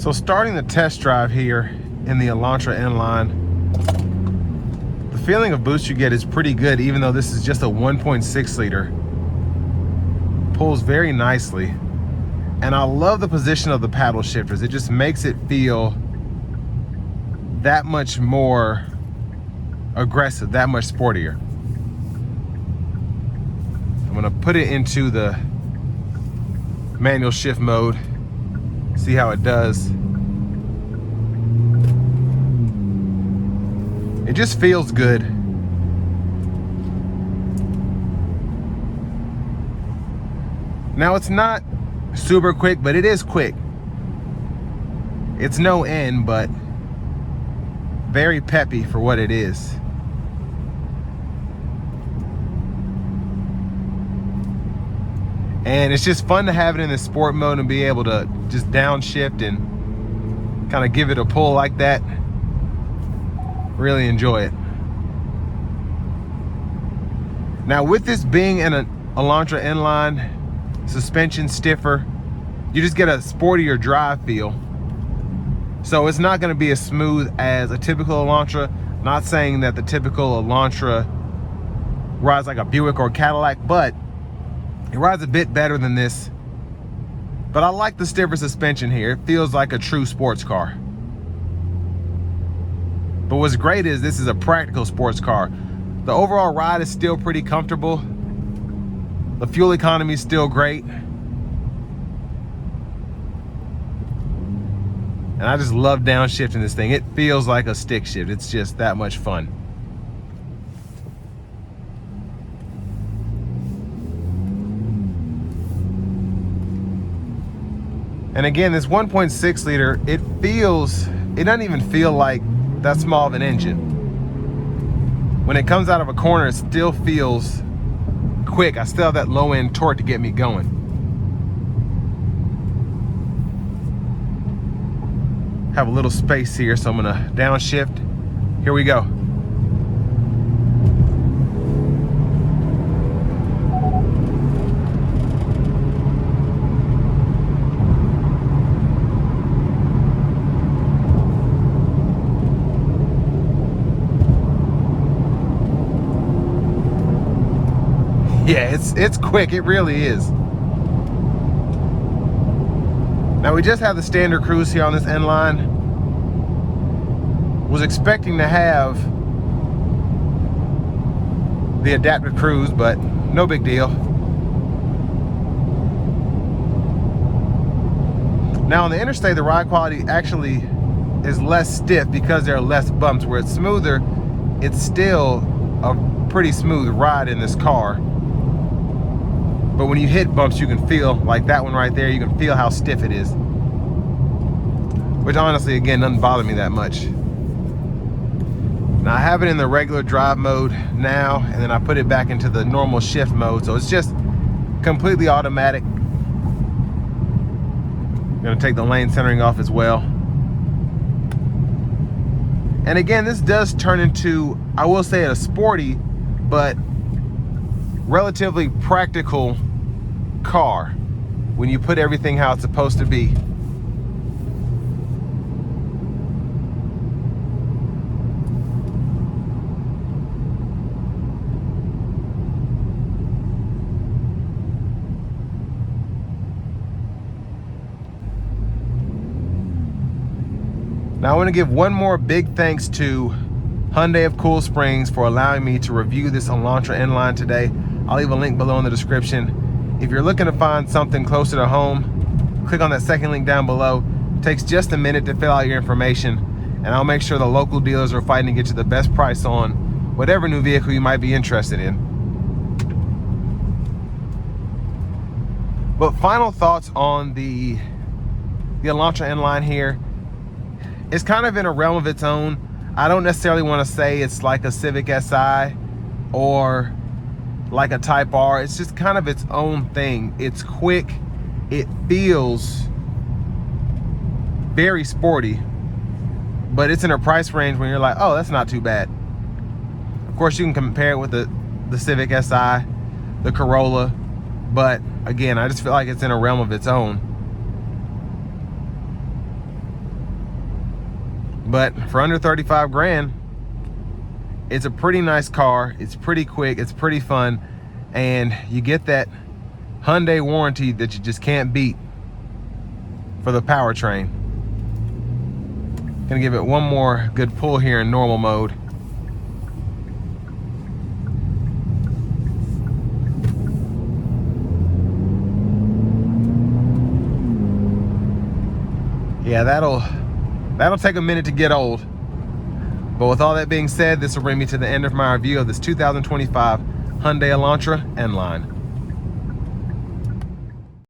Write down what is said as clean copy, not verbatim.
So starting the test drive here in the Elantra inline, the feeling of boost you get is pretty good, even though this is just a 1.6 liter. Pulls very nicely. And I love the position of the paddle shifters. It just makes it feel that much more aggressive, that much sportier. I'm gonna put it into the manual shift mode, see how it does. It just feels good. Now it's not super quick, but it is quick. It's no end, but very peppy for what it is. And it's just fun to have it in the sport mode and be able to just downshift and kind of give it a pull like that. Really enjoy it. Now with this being an Elantra inline, suspension stiffer, you just get a sportier drive feel. So it's not going to be as smooth as a typical Elantra. Not saying that the typical Elantra rides like a Buick or Cadillac, but it rides a bit better than this. But I like the stiffer suspension here. It feels like a true sports car. But what's great is this is a practical sports car. The overall ride is still pretty comfortable. The fuel economy is still great. And I just love downshifting this thing. It feels like a stick shift. It's just that much fun. And again, this 1.6 liter, it doesn't even feel like that small of an engine. When it comes out of a corner, it still feels quick. I still have that low end torque to get me going. Have a little space here, so I'm gonna downshift. Here we go. Yeah, it's quick, it really is. Now we just have the standard cruise here on this inline. Was expecting to have the adaptive cruise, but no big deal. Now on the interstate, the ride quality actually is less stiff because there are less bumps. Where it's smoother, it's still a pretty smooth ride in this car. But when you hit bumps, you can feel, like that one right there, you can feel how stiff it is. Which honestly, again, doesn't bother me that much. Now I have it in the regular drive mode now, and then I put it back into the normal shift mode, so it's just completely automatic. I'm gonna take the lane centering off as well. And again, this does turn into, I will say, a sporty, but relatively practical car when you put everything how it's supposed to be. Now I want to give one more big thanks to Hyundai of Cool Springs for allowing me to review this Elantra inline today. I'll leave a link below in the description. If you're looking to find something closer to home, click on that second link down below. It takes just a minute to fill out your information, and I'll make sure the local dealers are fighting to get you the best price on whatever new vehicle you might be interested in. But final thoughts on the Elantra inline here. It's kind of in a realm of its own. I don't necessarily want to say it's like a Civic Si or like a Type R. It's just kind of its own thing. It's quick. It feels very sporty, but it's in a price range when you're like, oh, that's not too bad. Of course, you can compare it with the Civic Si, the Corolla, but again, I just feel like it's in a realm of its own. But for under 35 grand, it's a pretty nice car. It's pretty quick, it's pretty fun, and you get that Hyundai warranty that you just can't beat for the powertrain. Gonna give it one more good pull here in normal mode. Yeah, that'll take a minute to get old. But with all that being said, this will bring me to the end of my review of this 2025 Hyundai Elantra N-Line.